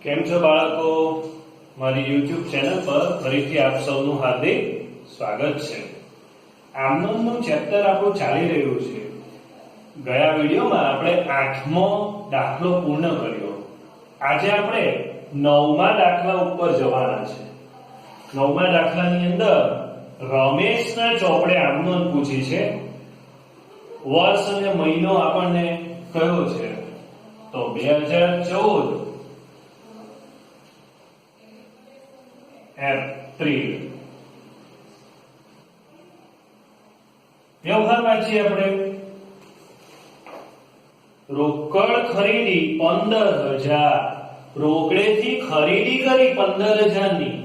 કેમ છો બાળકો? મારી YouTube ચેનલ પર ફરીથી આપ સૌનું હાર્દિક સ્વાગત છે। આમનોંધનું ચેપ્ટર આપણું ચાલી રહ્યું છે। ગયા વિડિયોમાં આપણે 8મો દાખલો પૂર્ણ કર્યો। આજે આપણે 9મા દાખલા ઉપર જવાના છે। 9મા દાખલાની અંદર રમેશના ચોપડે આમનોંધ પૂછી છે। વર્ષ અને મહિનો આપણને કયો છે? તો 2014 એપ્રિલ। વ્યવહાર વાંચીએ આપણે। રોકડ ખરીદી 15,000। રોકડેથી ખરીદી કરી 15,000 ની।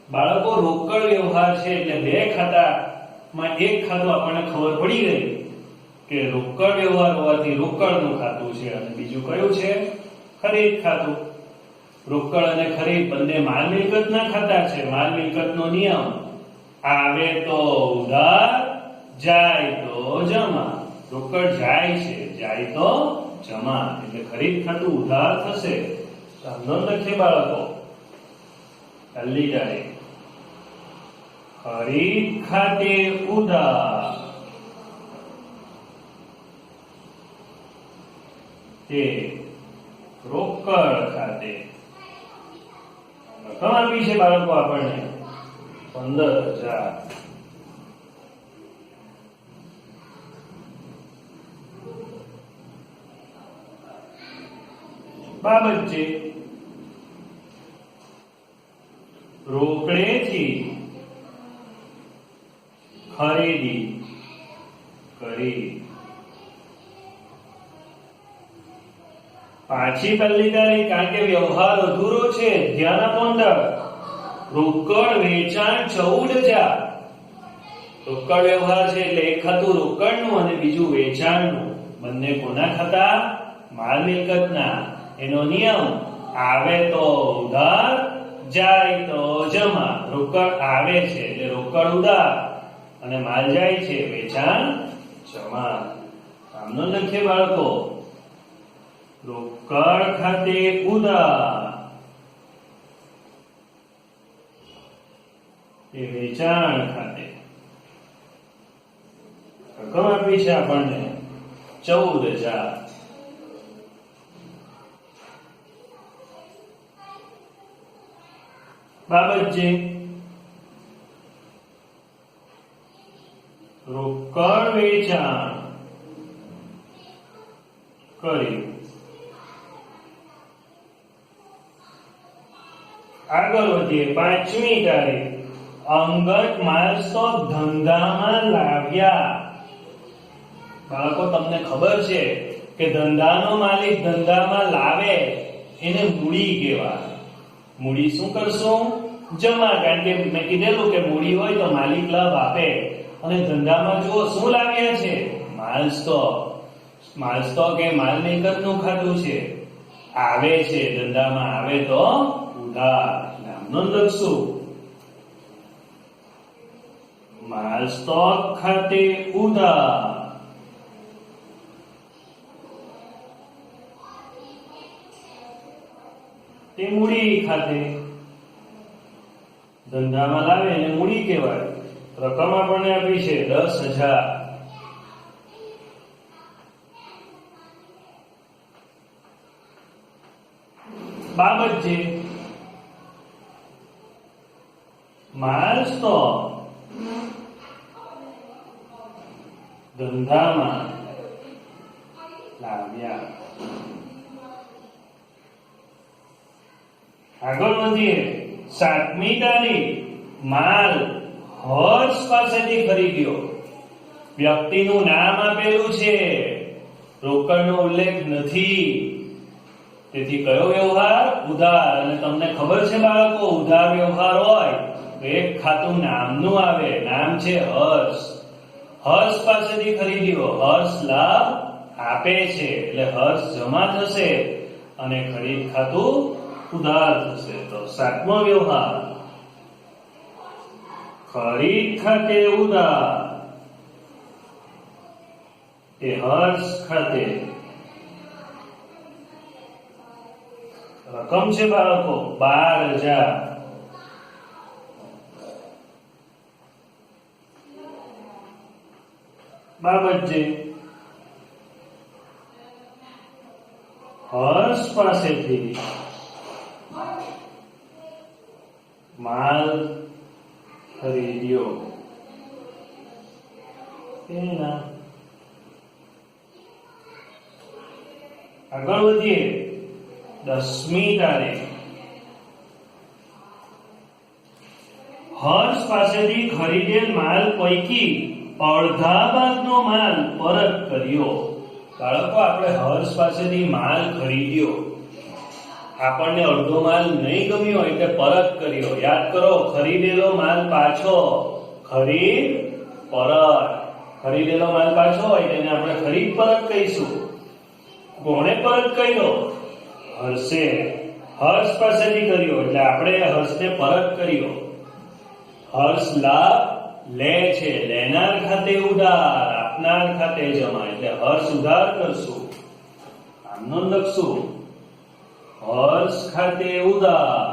બાળકો રોકડ વ્યવહાર છે એટલે બે ખાતામાં એક ખાતું આપણને ખબર પડી ગઈ કે રોકડ વ્યવહાર હોવાથી રોકડનું ખાતું છે અને બીજું કયું છે? ખરીદ ખાતું। રોકડ અને ખરીદ બંને માલ મિલકતના ખાતા છે। માલ મિલકતનો નિયમ આવે તો ઉધાર, જાય તો જમા। રોકડ જાય છે, જાય તો જમા, એટલે ખરીદ ખાતું ઉધાર થશે। નોંધ લખીએ બાળકો, પહેલી તારીખ ખરીદ ખાતે ઉધાર તે રોકડ ખાતે રકમ આપી છે બાળકો આપણને 15,000। બાબત છે રોકડેથી ખરીદી કરી। પાછી પહેલી તારીખ કારણ કે વ્યવહાર અધૂરો છે, ધ્યાન આપો અંદર। રોકડ વેચાણ 14,000। રોકડ વ્યવહાર છે એટલે એક ખાતું રોકડનું અને બીજું વેચાણનું, બંને કોના ખાતા? માલ મિલકતના। એનો નિયમ આવે તો ઉધાર, જાય તો જમા। રોકડ આવે છે એટલે રોકડ ઉધાર અને માલ જાય છે વેચાણ જમા। આમનો લખીએ બાળકો, રોકડ ખાતે ઉધાર એ વેચાણ ખાતે રકમ આપી છે આપણને 14,000। બાબત છે રોકડ વેચાણ કરી। આગળ વધીએ, 5મી તારીખ અંગત માલ સ્ટોક ધંધામાં લાવ્યા। બાળકો તમને ખબર છે કે ધંધાનો માલિક ધંધામાં લાવે એને મૂડી કહેવાય। મૂડી શું કરશું? જમા, કારણ કે મેં કીધેલું કે મૂડી હોય તો માલિક લાભ આપે। અને ધંધામાં જુઓ શું લાવ્યા છે? માલ સ્ટોક। માલ સ્ટોક એ માલ મિલકતનું ખાતું છે, આવે છે ધંધામાં આવે તો ઉધાર। નામનો લખશું, માલ સ્ટોક ખાતે ઉધાર તે મૂડી ખાતે। ધંધામાં લાવે એને મૂડી કહેવાય। રકમ આપણને આપી છે 10,000। બાબત છે માલ સ્ટોક ધંધામાં લાવ્યા। આગળ વધીએ, 7મી તારીખ માલ હર્ષ પાસેથી ખરીદ્યો। વ્યક્તિનું નામ આપેલું છે, રોકડનો ઉલ્લેખ નથી, તેથી કયો વ્યવહાર? ઉધાર। અને તમને ખબર છે બાળકો, ઉધાર વ્યવહાર હોય તો એક ખાતું નામનું આવે, નામ છે હર્ષ। હર્ષ પાસેથી ખરીદ્યો, હર્ષ લાભ આપે છે એટલે હર્ષ જમા થશે અને ખરીદ ખાતું ઉધાર થશે। તો 7મો વ્યવહાર ખરીદ ખાતે ઉધાર એ હર્ષ ખાતે રકમ છે બાળકો 12,000. બાબત છે હર્ષ પાસેથી માલ ખરીદ્યો એના આગળ વધીએ 10મી તારીખ હર્ષ પાસેથી ખરીદેલ માલ પૈકી અડધા ભાગનો માલ પરત કર્યો. બાળકો આપણે હર્ષ પાસેથી માલ ખરીદ્યો, આપણને અડધો માલ નહીં ગમ્યો એટલે પરત કર્યો. યાદ કરો, ખરીદેલો માલ પાછો, ખરીદ પરત. ખરીદેલો માલ પાછો હોય તેને આપણે ખરીદ પરત કહીશું. કોણે પરત કર્યો? હર્ષે. હર્ષ પાસેથી કર્યો એટલે આપણે હર્ષને પરત કર્યો. હર્ષ લાભ લે છે, લેનાર ખાતે ઉધાર, આપનાર ખાતે જમા, એટલે હર્ષ ઉધાર કરશું. આમનો લખશું હર્ષ ખાતે ઉધાર.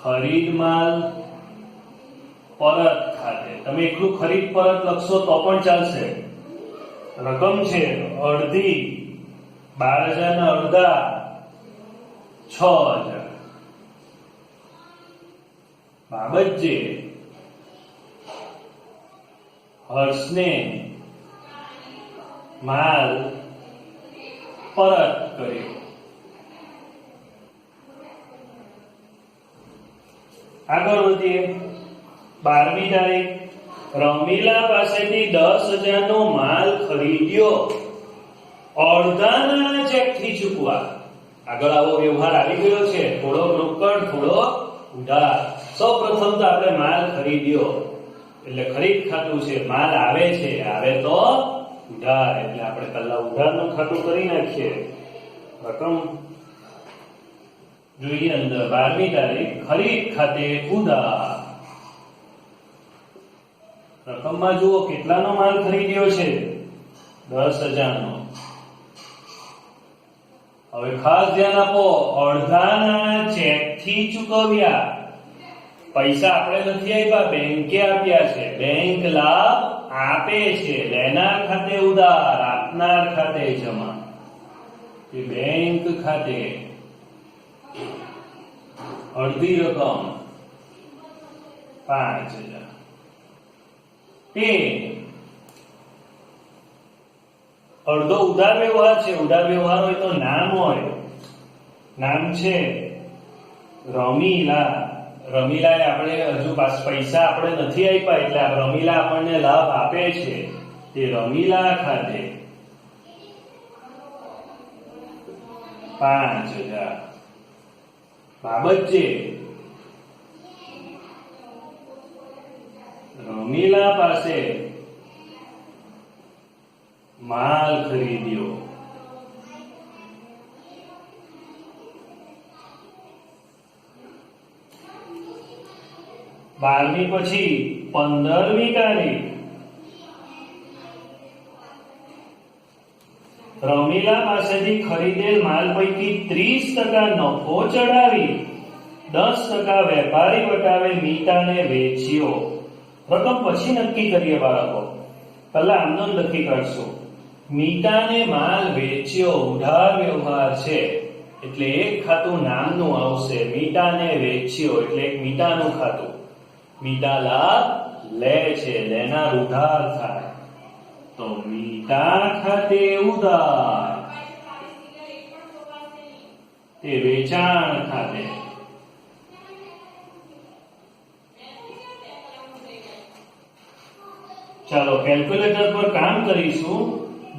ખરીદ માલ પરત ખાતે. તમે એકલું ખરીદ પરત લખશો તો પણ ચાલશે. રકમ છે અડધી, 12,000 ના અડધા 6,000. બાબત છે હર્ષને માલ પરત કર્યો. આગળ વધીએ 12મી તારીખ રમીલા પાસેથી 10,000 નો માલ ખરીદ્યો, અડધા નાણાં ચેકથી ચૂકવા. આગળ આવો વ્યવહાર આવી ગયો છે, થોડો રોકડ થોડો ઉધાર. સૌપ્રથમ તો આપણે માલ ખરીદ્યો એટલે ખરીદ ખાતું છે, માલ આવે છે, આવે તો ઉધાર, એટલે આપણે પહેલા ઉધારનું ખાતું કરી નાખીએ. રકમ જોઈએ અંદર 12મી તારીખ ખરીદ ખાતે ઉધાર. રકમમાં જુઓ કેટલાનો માલ ખરીદ્યો છે? 10,000 નો. હવે ખાસ ધ્યાન આપો, અડધાના ચેકથી ચૂકવ્યા. પૈસા આપણે નથી આપ્યા, બેંકે આપ્યા છે. બેંક લાભ આપે છે, લેનાર ખાતે ઉધાર, આપનાર ખાતે જમા. બેંક ખાતે અડધી રકમ 5,000. અડધો ઉધાર વ્યવહાર છે. ઉધાર વ્યવહાર હોય તો નામ હોય. નામ છે રમીલા. રમીલાએ આપણે હજુ પૈસા આપણે નથી આપ્યા એટલે રમીલા આપણને લાભ આપે છે. તે રમીલા ખાતે 5,000. બાબત છે રમીલા પાસે માલ ખરીદ્યો. બારમી પછી 15મી તારીખ રમીલા પાસેથી ખરીદેલ માલ પૈકી 30% નફો ચડાવી 10% વેપારી વટાવે મીતાને વેચ્યો. રકમ પછી નક્કી કરીએ બાળકો, પહેલા આમનો નક્કી કરશું. મીતાને માલ વેચ્યો, ઉધાર વ્યવહાર છે એટલે એક ખાતું નામનું આવશે. મીતાને વેચ્યો એટલે એક મીતાનું ખાતું. મીતા લાભ લે છે, લેનાર ઉધાર થાય તો મીતા ખાતે ઉધાર. તે વેચાણ ખાતે. ચાલો કેલ્ક્યુલેટર પર કામ કરીશું.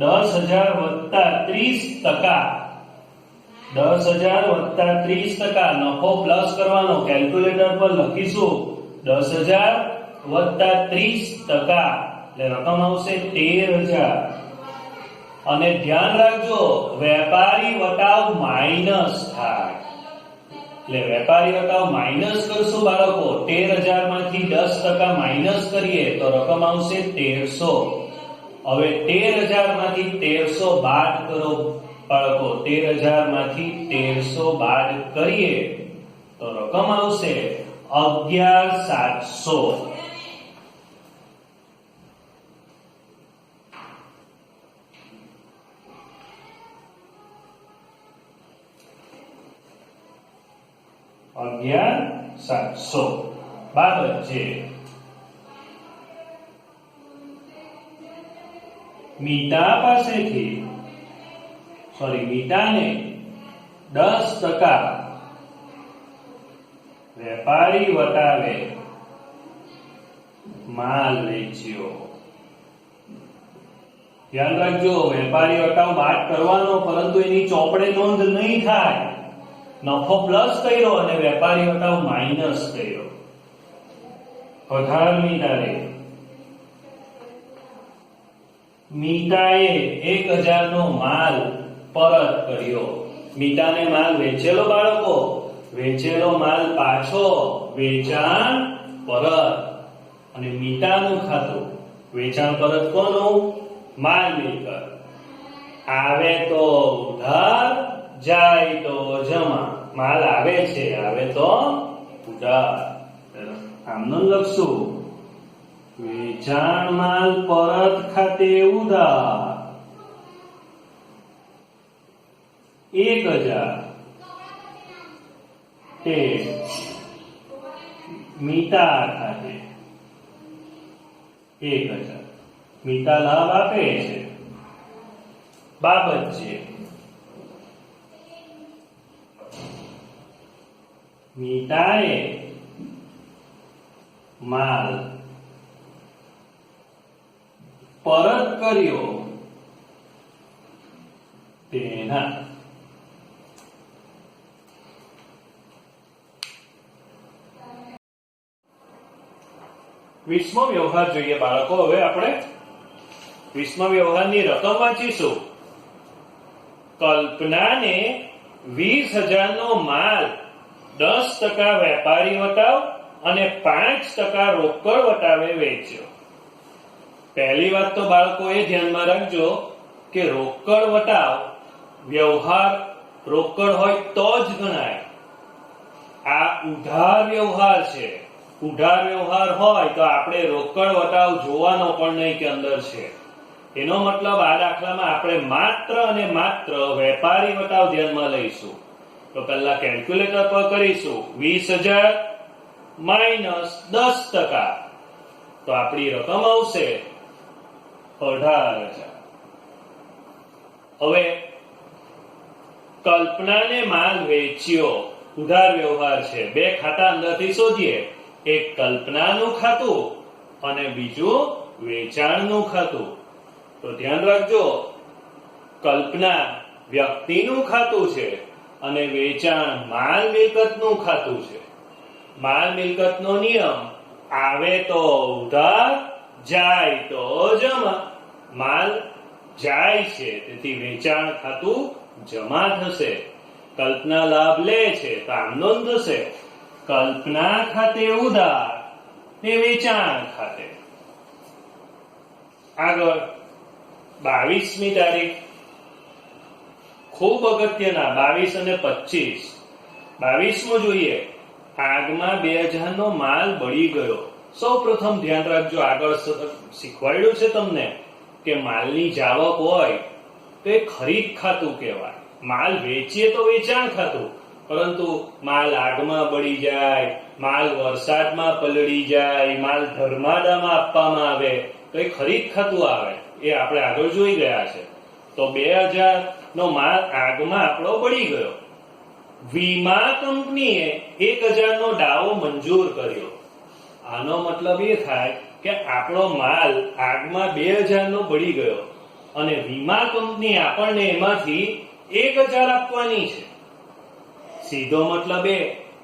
10,000 વત્તા 30%. 10,000 વત્તા 30%. નફો પ્લસ કરવાનો. કેલ્ક્યુલેટર પર લખીશું 10,000 વત્તા 30%. એટલે રકમ આવશે 13,000. અને ધ્યાન રાખજો વેપારી વટાવ માઇનસ થાય. એટલે વેપારી વટાવ માઇનસ કરશું બાળકો. 13,000 માંથી 10% માઇનસ કરીએ તો રકમ આવશે 1,300. હવે 13,000 માંથી 1300 બાદ કરો બાળકો, 13,000 માંથી 1300 બાદ કરીએ તો રકમ આવશે 11,700. બરાબર છે. મીતાને 10% વેપારી વટાવે માલ વેચ્યો. ધ્યાન રાખજો, વેપારી વટાવ બાદ કરવાનો, પરંતુ એની ચોપડે નોંધ નહીં થાય. નફો પ્લસ કર્યો અને વેપારી વટાવ માઇનસ કર્યો. 18મી તારીખ મીતાએ 1,000 નો માલ પરત કર્યો. મીતાને માલ વેચેલો બાળકો, વેચેલો માલ પાછો, વેચાણ પરત. અને મીતાનું ખાતું, વેચાણ પરત કોનું? માલ મિલકત. આવે તો ઉધાર, જાય તો જમા. માલ આવે છે, આવે તો ઉધાર. આમનું લખશું, વેચાણ માલ પરત ખાતે ઉધાર 1,000 તે મીતા ખાતે 1,000. મીતા લાભ આપે છે, બાબત છે. મીતાએ માલ પરત કર્યો તેના 20મો વ્યવહાર જોઈએ બાળકો. હવે આપણે 20મા વ્યવહારની રકમ વાંચીશું. કલ્પનાને 20,000 નો માલ 10% વેપારી વટાવ અને 5% રોકડ વટાવે વેચ્યો. પહેલી વાત તો બાળકો એ ધ્યાનમાં રાખજો કે રોકડ વટાવ વ્યવહાર રોકડ હોય તો જ ગણાય. આ ઉધાર વ્યવહાર છે. ઉધાર વ્યવહાર હોય તો આપણે રોકડ વટાવ જોવાનો પણ નહીં કે અંદર છે. એનો મતલબ આ દાખલામાં આપણે માત્ર અને માત્ર વેપારી વટાવ ધ્યાનમાં લઈશું. તો પહેલા કેલ્ક્યુલેટર પર કરીશું. 20,000 માઇનસ 10%, તો આપણી રકમ આવશે 18,000. હવે કલ્પનાને માલ વેચ્યો, ઉધાર વ્યવહાર છે. બે ખાતા અંદરથી શોધીએ. એક કલ્પનાનું ખાતું અને બીજું વેચાણનું ખાતું. તો ધ્યાન રાખજો, કલ્પના વ્યક્તિનું ખાતું છે અને વેચાણ માલ મિલકતનું ખાતું છે. માલ મિલકતનો નિયમ આવે તો ઉધાર, જાય તો જમા. માલ જાય છે તેથી વેચાણ ખાતું જમા થશે. કલ્પના લાભ લે છે તો આમ નોંધ થશે. કલ્પના ખાતે ઉધાર ને વેચાણ ખાતે. આગળ 22મી તારીખ ખૂબ અગત્યના 22 અને 25. 22મો જોઈએ. આગમાં 2,000 નો માલ બળી ગયો. સૌ પ્રથમ ધ્યાન રાખજો, આગળ શીખવાડ્યું છે તમને કે માલની જાવક હોય તો એ ખરીદ ખાતું કહેવાય. માલ વેચીએ તો વેચાણ ખાતું, પરંતુ માલ આગમાં બળી જાય, માલ વરસાદમાં પલળી જાય, માલ ધર્માદામાં આપવામાં આવે તો એ ખરીદ ખાતું આવે. એ આપણે આગળ જોઈ ગયા છે. તો 2,000 નો માલ આગમાં આપણો બળી ગયો. વીમા કંપનીએ 1,000 નો દાવો મંજૂર કર્યો. આનો મતલબ એ થાય કે આપણો માલ આગમાં 2,000 નો બળી ગયો અને વીમા કંપની આપણને એમાંથી 1,000 આપવાની છે. સીધો મતલબ એ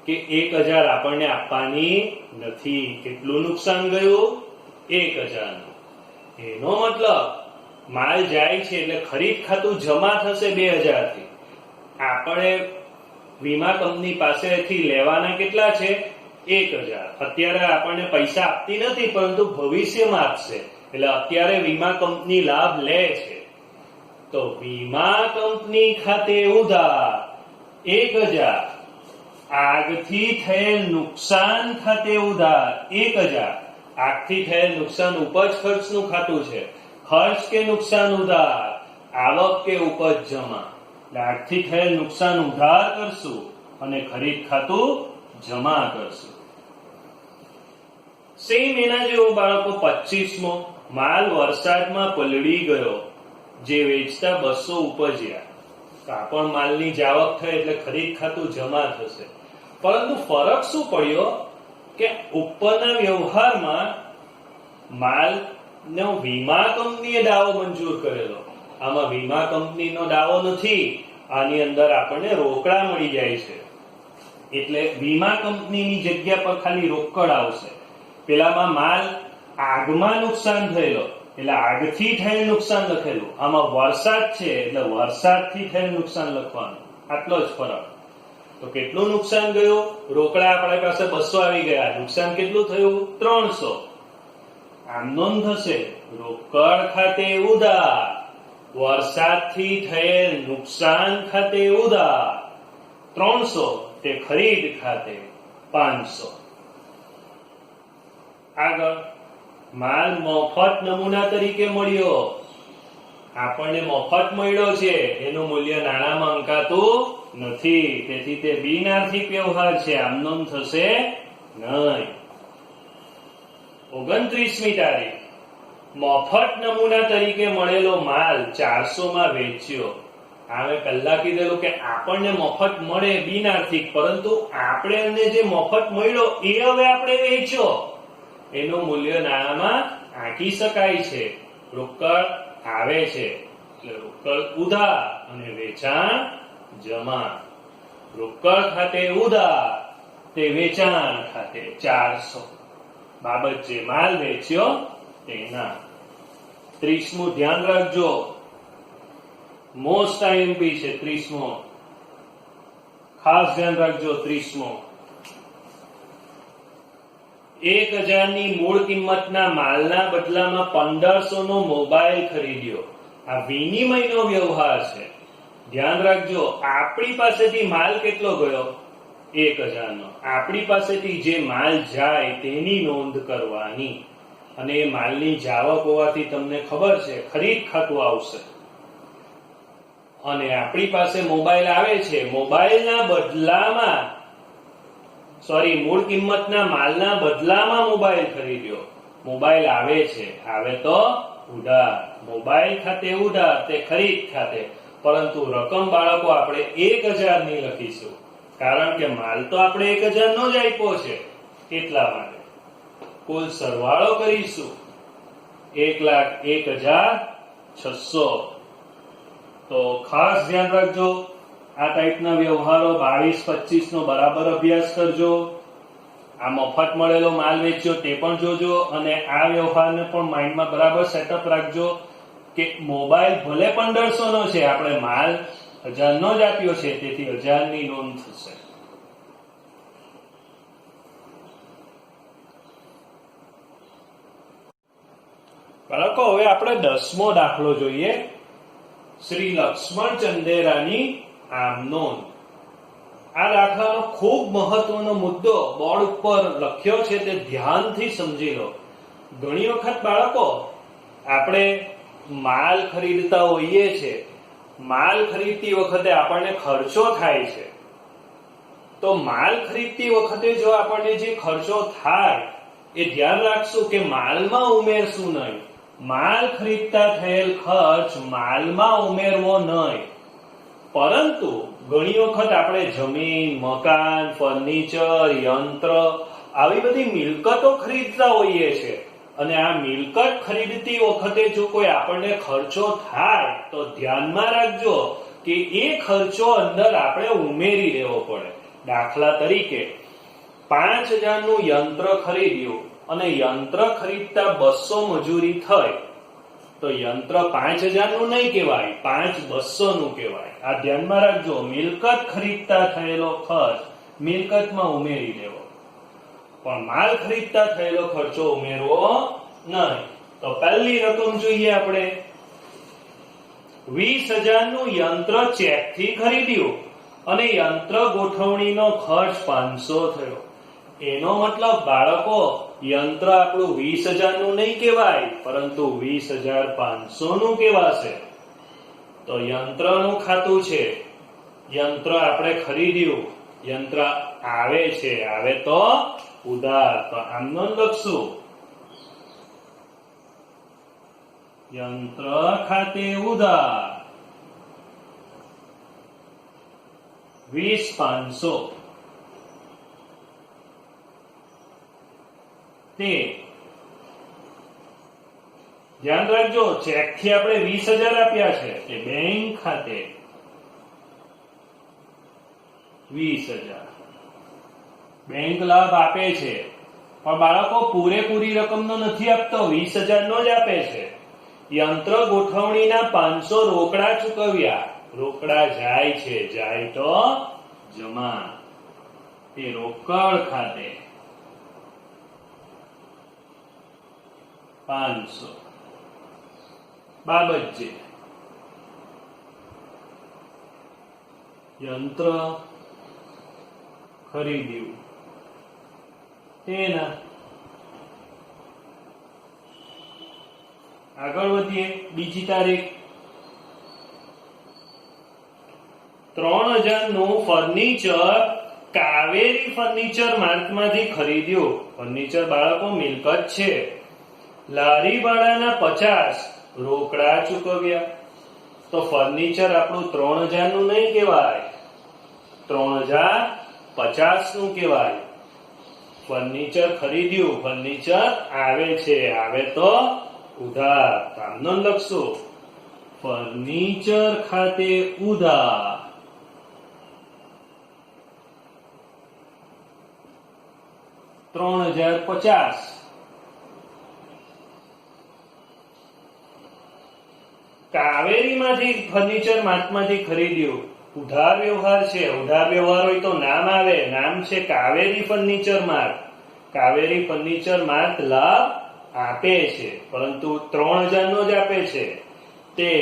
કે 1,000 આપણને આપવાની નથી. કેટલું નુકસાન ગયું? 1,000 નું. એનો મતલબ માલ જાય છે એટલે ખરીદ ખાતું જમા થશે 2,000 થી. આપણે વીમા કંપની પાસેથી લેવાના કેટલા છે? 1,000. અત્યારે આપણને પૈસા આપતી નથી, પરંતુ ભવિષ્યમાં આપશે એટલે અત્યારે વીમા કંપની લાભ લે છે. તો વીમા કંપની ખાતે ઉધાર 1000, આગથી થયેલ નુકસાન ખાતે ઉધાર 1000. આગથી થયેલ નુકસાન ઉપજ ખર્ચનું ખાતું છે. ખર્ચ કે નુકસાન ઉધાર, આવક કે ઉપજ જમા. એટલે આગથી થયેલ નુકસાન ઉધાર કરશું અને ખરીદ ખાતું જમા કરશું. સેમ એના જેવો બાળકો 25મો, માલ વરસાદમાં પલળી ગયો, જે વેચતા 200 ઉપજ્યા. તો આ પણ માલની જાવક થઈ એટલે ખરીદ ખાતું જમા થશે. પરંતુ ફરક શું પડ્યો કે ઉપરના વ્યવહારમાં માલનો વીમા કંપનીએ દાવો મંજૂર કરેલો, આમાં વીમા કંપનીનો દાવો નથી. આની અંદર આપણને રોકડા મળી જાય છે એટલે વીમા કંપનીની જગ્યા પર ખાલી રોકડ આવશે. પેલામાં માલ આગમાં નુકસાન થયેલો એટલે આગથી થયેલ નુકસાન લખેલું, આમાં વરસાદ છે એટલે વરસાદથી થયેલ નુકસાન લખવાનું. આટલો જ ફરક. તો કેટલું નુકસાન ગયું? રોકડા આપણા પાસે 200 આવી ગયા, નુકસાન કેટલું થયું? 300. આમ નોંધ થશે રોકડ ખાતે ઉધાર, વરસાદથી થયેલ નુકસાન ખાતે ઉધાર 300, તે ખરીદ ખાતે 500. આગળ માલ મફત નમૂના તરીકે મળ્યો. આપણને મફત મળ્યો છે, એનું મૂલ્ય નાણાંમાં અંકાતું નથી, તેથી તે બિનઆર્થિક વ્યવહાર છે. આમ નોંધ થશે નહીં. 29મી તારીખ, મફત નમૂના તરીકે મળેલો માલ 400 માં વેચ્યો. અમે પહેલા કીધેલું કે આપણને મફત મળે બિનઆર્થિક, પરંતુ આપણે જે મફત મળ્યો એ હવે આપણે વેચ્યો, એનું મૂલ્ય નાણાંમાં આંકી શકાય છે. રોકડ આવે છે એટલે રોકડ ઉધાર અને વેચાણ જમા. રોકડ ખાતે ઉધાર, તે વેચાણ ખાતે 400. બાબત જે માલ વેચ્યો તેના. 30મું ધ્યાન રાખજો, મોસ્ટ આઈએમપી છે. 30મો ખાસ ધ્યાન રાખજો. 30મો, 1000 ની મૂળ કિંમતના માલના બદલામાં 1500 નો મોબાઈલ ખરીદ્યો. આ વિનિમયનો વ્યવહાર છે. ધ્યાન રાખજો, આપણી પાસેથી માલ કેટલો ગયો? 1000 નો. આપણી પાસેથી જે માલ જાય તેની નોંધ કરવાની, અને એ માલની જાવક હોવાથી તમને ખબર છે ખરીદ ખાતું આવશે. અને આપણી પાસે મોબાઈલ આવે છે, મોબાઈલના બદલામાં મૂળ કિંમતના માલના બદલામાં મોબાઈલ ખરીદ્યો. મોબાઈલ આવે છે, આવે તો ઉધાર. મોબાઈલ ખાતે ઉધાર, તે ખરીદ ખાતે. પરંતુ રકમ બાળકો આપણે 1000 ની લખીશું, કારણ કે માલ તો આપણે 1000 નો જ આપ્યો છે, એટલા માટે. કુલ સરવાળો કરીશું 1,01,600. તો ખાસ ધ્યાન રાખજો, આ ટાઈપના વ્યવહારો 22-25 નો બરાબર અભ્યાસ કરજો. આ મફત મળેલો માલ વેચ્યો તે પણ જોજો, અને આ વ્યવહારને પણ માઇન્ડમાં બરાબર સેટઅપ રાખજો કે મોબાઈલ ભલે 1500 નો છે, આપણે માલ 1000 નો જ આપ્યો છે, તેથી 1000 ની નોંધ થશે. બાળકો હવે આપણે 10મો દાખલો જોઈએ. શ્રી લક્ષ્મણ ચંદેરાની આમ નોંધ. આ દાખલાનો ખૂબ મહત્વનો મુદ્દો બોર્ડ ઉપર લખ્યો છે, તે ધ્યાનથી સમજી લો. ઘણી વખત બાળકો આપણે માલ ખરીદતા હોઈએ છે, માલ ખરીદતી વખતે આપણને ખર્ચો થાય છે. તો માલ ખરીદતી વખતે જો આપણને જે ખર્ચો થાય એ ધ્યાન રાખશું કે માલમાં ઉમેરશું નહીં. માલ ખરીદતા થયેલ ખર્ચ માલમાં ઉમેરવો નહીં. પરંતુ ઘણી વખત આપણે જમીન, મકાન, ફર્નિચર, યંત્ર આવી બધી મિલકતો ખરીદતા હોઈએ છે, અને આ મિલકત ખરીદતી વખતે જો કોઈ આપણને ખર્ચો થાય તો ધ્યાનમાં રાખજો કે એ ખર્ચો અંદર આપણે ઉમેરી લેવો પડે. દાખલા તરીકે 5000 નું યંત્ર ખરીદ્યું અને યંત્ર ખરીદતા 200 મજૂરી થઈ, તો યંત્ર 5000 નું નહીં કહેવાય, 5200 નું કહેવાય. આ ધ્યાનમાં રાખજો. મિલકત ખરીદતા થયેલો ખર્ચ મિલકતમાં ઉમેરી લેવો, પણ માલ ખરીદતા થયેલો ખર્ચો ઉમેરવો નહીં. તો પહેલી રકમ જોઈએ આપણે 20,000 નું યંત્ર ચેકથી ખરીદ્યું અને યંત્ર ગોઠવણીનો ખર્ચ 500 થયો. એનો મતલબ બાળકો યંત્ર આપણું 20,000 નું નહીં કહેવાય, પરંતુ 20,500 નું કહેવાશે. તો યંત્રનું ખાતું છે, યંત્ર આપણે ખરીદ્યું, યંત્ર આવે છે, આવે તો ઉધાર. તો આમનો લખશું યંત્ર ખાતે ઉધાર 20,500. તે ધ્યાન રાખજો, ચેક થી આપણે 20,000 આપ્યા છે, તે બેંક ખાતે 20,000 બેંક લાભ આપે છે, પણ બાળકો પૂરેપૂરી રકમનો નથી આપતો, 20,000 નો જ આપે છે. યંત્ર ગોઠવણીના 500 રોકડા ચૂકવ્યા, રોકડા જાય છે, જાય તો જમા, તે રોકડ ખાતે 500. બાબત છે યંત્ર ખરીદ્યું તેના. આગળ વધીએ. બીજી તારીખ 3,000 નું ફર્નિચર કાવેરી ફર્નિચર માર્ટમાંથી ખરીદ્યું. ફર્નિચર બાળકો મિલકત છે. લારી ભાડાના 50 રોકડા ચૂકવ્યા. તો ફર્નિચર આપણું 3,000 નું નહીં કહેવાય, 3,050 નું કહેવાય. ફર્નિચર ખરીદ્યું, ફર્નિચર આવે છે, આવે તો ઉધાર. આમનો લખશું ફર્નિચર ખાતે ઉધાર 3,050. કાવેરીમાંથી ફર્નિચર માર્ટમાંથી ખરીદ્યું, ઉધાર વ્યવહાર છે. ઉધાર વ્યવહાર હોય તો નામ આવે, નામ છે Kaveri furniture Mart. Kaveri furniture Mart લાભ આપે છે, પરંતુ 3,000 નો જ આપે છે. તે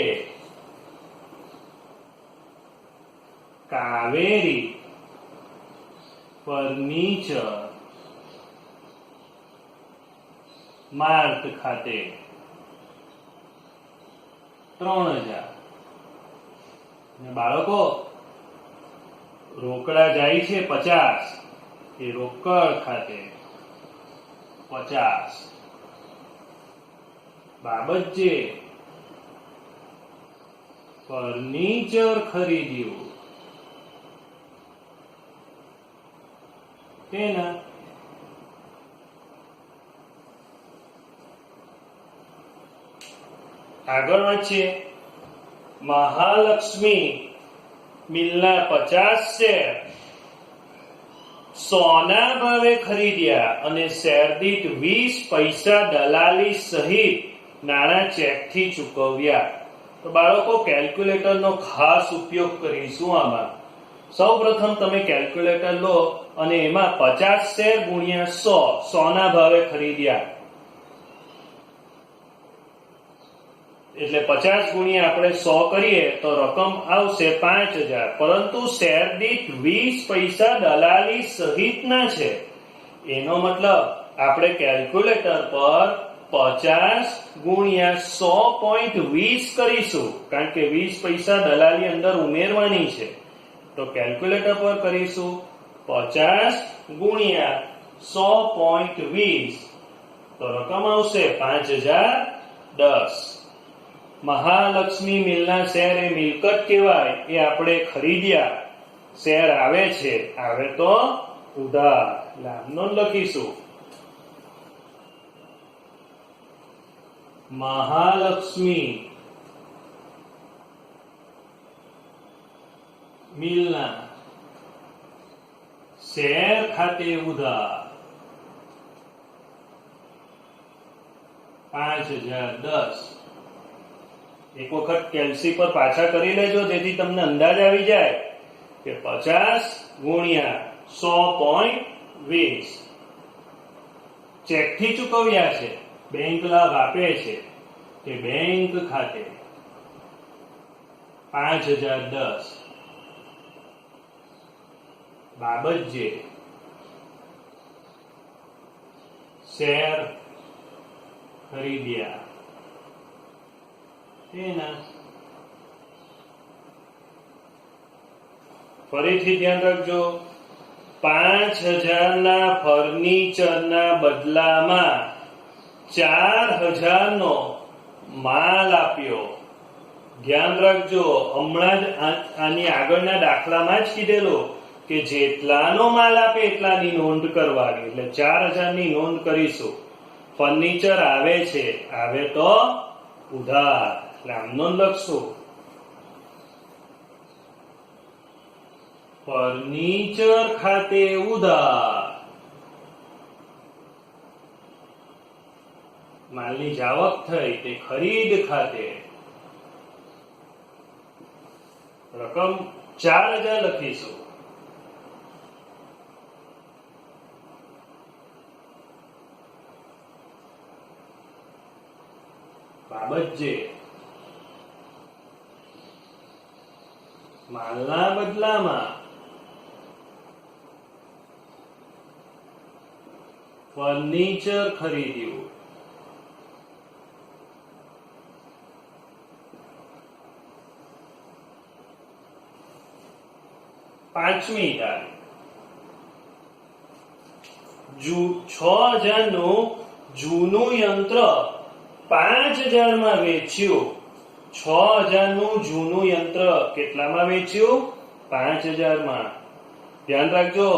કાવેરી ફર્નિચર માર્ટ ખાતે 3,000. બાળકો રોકડા જાય છે 50, એ રોકડ ખાતે 50. બાબત છે ફર્નિચર ખરીદ્યું તેના. આગળ વાંચીએ. મહાલક્ષ્મી મિલના 50 શેર સોના ભાવે ખરીદ્યા અને શેર દીઠ 20 પૈસા દલાલી સહિત નાણાં ચેકથી ચૂકવ્યા. તો બાળકો કેલ્ક્યુલેટરનો ખાસ ઉપયોગ કરીશું આમાં. સૌપ્રથમ તમે કેલ્ક્યુલેટર લો અને એમાં 50 શેર ગુણ્યા 100 સોના ભાવે ખરીદ્યા, એટલે 50 ગુણ્યા આપણે 100 કરીએ તો રકમ આવશે 5,000. પરંતુ શેર દીઠ 20 પૈસા દલાલી સહિતના છે. એનો મતલબ આપણે કેલ્ક્યુલેટર પર 50 ગુણ્યા 100.20 કરીશું, કારણ કે 20 પૈસા દલાલી અંદર ઉમેરવાની છે. તો કેલ્ક્યુલેટર પર કરીશું 50 ગુણ્યા 100.20, તો રકમ આવશે 5,010. મહાલક્ષ્મી મિલના શેર એ મિલકત કહેવાય, એ આપણે ખરીદ્યા, શેર આવે છે, આવે તો ઉધાર. લાભનો લખીશું મહાલક્ષ્મી મિલના શેર ખાતે ઉધાર 5,010. એક વખત કેલ્સી પર પાછા કરી લેજો, જેથી તમને અંદાજ આવી જાય કે 50 ગુણ્યા 100.20 ચેકથી ચૂકવ્યા છે, બેંક લાભ આપે છે કે બેંક ખાતે 5010 બાબતજે શેર ખરીદ્યા તેના ફરીથી ધ્યાન રાખજો 5000 ના ફર્નિચરના બદલામાં 4000 નો માલ આપ્યો. ધ્યાન રાખજો, હમણાં જ આની આગળના દાખલામાં જ કીધેલું કે જેટલાનો માલ આપે એટલાની નોંધ કરવાની, એટલે 4000 ની નોંધ કરીશું. ફર્નિચર આવે છે, આવે તો ઉધાર, એટલે આમ નોંધ લખશું. ફર્નિચર ખાતે ઉધાર. માલની જાવક થઈ તે ખરીદ ખાતે રકમ 4000 લખીશું. બાબતજે માલના બદલામાં ફર્નિચર ખરીદ્યું. પાંચમી તારીખ 6000 નું જૂનું યંત્ર 5000 માં વેચ્યું. 6000 નું જૂનું યંત્ર કેટલામાં વેચ્યું? 5000 માં. ધ્યાન રાખજો,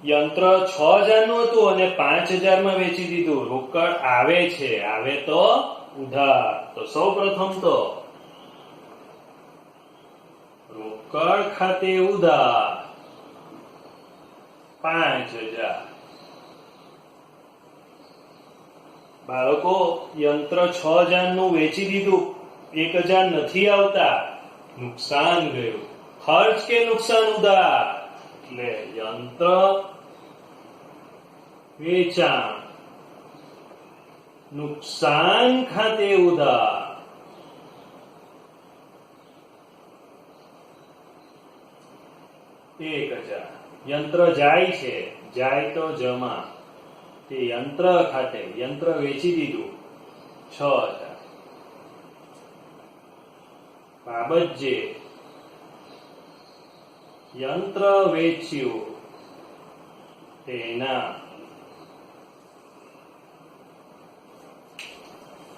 યંત્ર 6000 નું હતું અને 5000 માં વેચી દીધું. રોકડ આવે છે, આવે તો ઉધાર. તો સૌ પ્રથમ તો રોકડ ખાતે ઉધાર 5000. બાળકો, યંત્ર 6000 નું વેચી દીધું, 1000 નથી આવતા, નુકસાન ગયું. ખર્ચ કે નુકસાન? ઉધાર. એટલે યંત્ર વેચાણ નુકસાન ખાતે ઉધાર. યંત્ર જાય છે, જાય તો જમા, તે યંત્ર ખાતે, યંત્ર વેચી દીધું 6000. બાબતજે યંત્ર વેચ્યું તેના.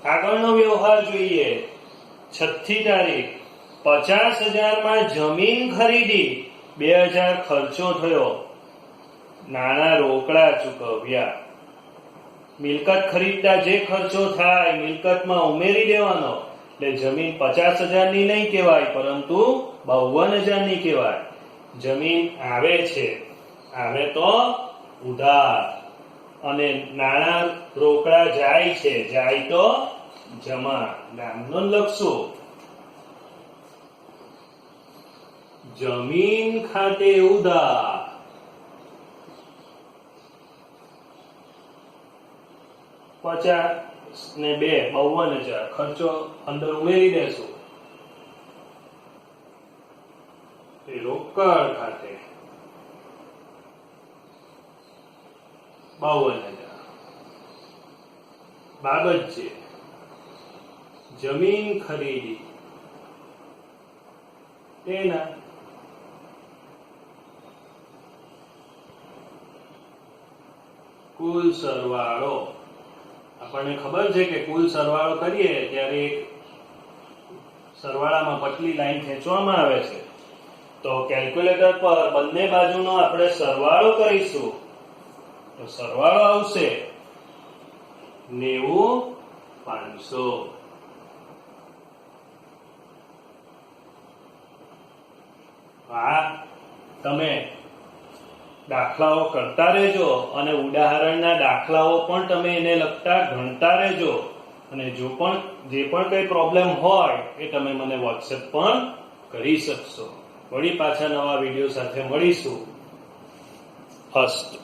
આગળનો વ્યવહાર જોઈએ. 6મી તારીખ 50000 માં જમીન ખરીદી, 2000 ખર્ચો થયો, નાણાં રોકડા ચૂકવ્યા. મિલકત ખરીદતા જે ખર્ચો થાય મિલકતમાં ઉમેરી દેવાનો, એટલે જમીન 50000 ની નહીં કહેવાય, પરંતુ 52000 ની કહેવાય. જમીન આવે છે, આવે તો ઉધાર, અને નાણાં રોકડા જાય છે, જાય તો જમા. નામનો લખશું. જમીન ખાતે ઉધાર 50 ને 2 52000 ખર્ચો અંદર ઉમેરી દેશું. રોકડ ખાતે 52000. બાબત છે જમીન ખરીદી તેના કુલ સરવાળો. આપણને ખબર છે કે કુલ સરવાળો કરીએ ત્યારે એક સરવાળામાં પતલી લાઈન ખેંચવામાં આવે છે. તો કેલ્ક્યુલેટર પર બંને બાજુનો આપણે સરવાળો કરીશું. તો સરવાળો આવશે 90500. આ તમે દાખલાઓ કરતા રહેજો અને ઉદાહરણના દાખલાઓ પણ તમે એને લગતા ગણતા રહેજો. અને જે પણ કઈ પ્રોબ્લેમ હોય એ તમે મને વોટ્સએપ પણ કરી શકશો. વળી પાછા નવા વિડીયો સાથે મળીશું. અસ્તુ.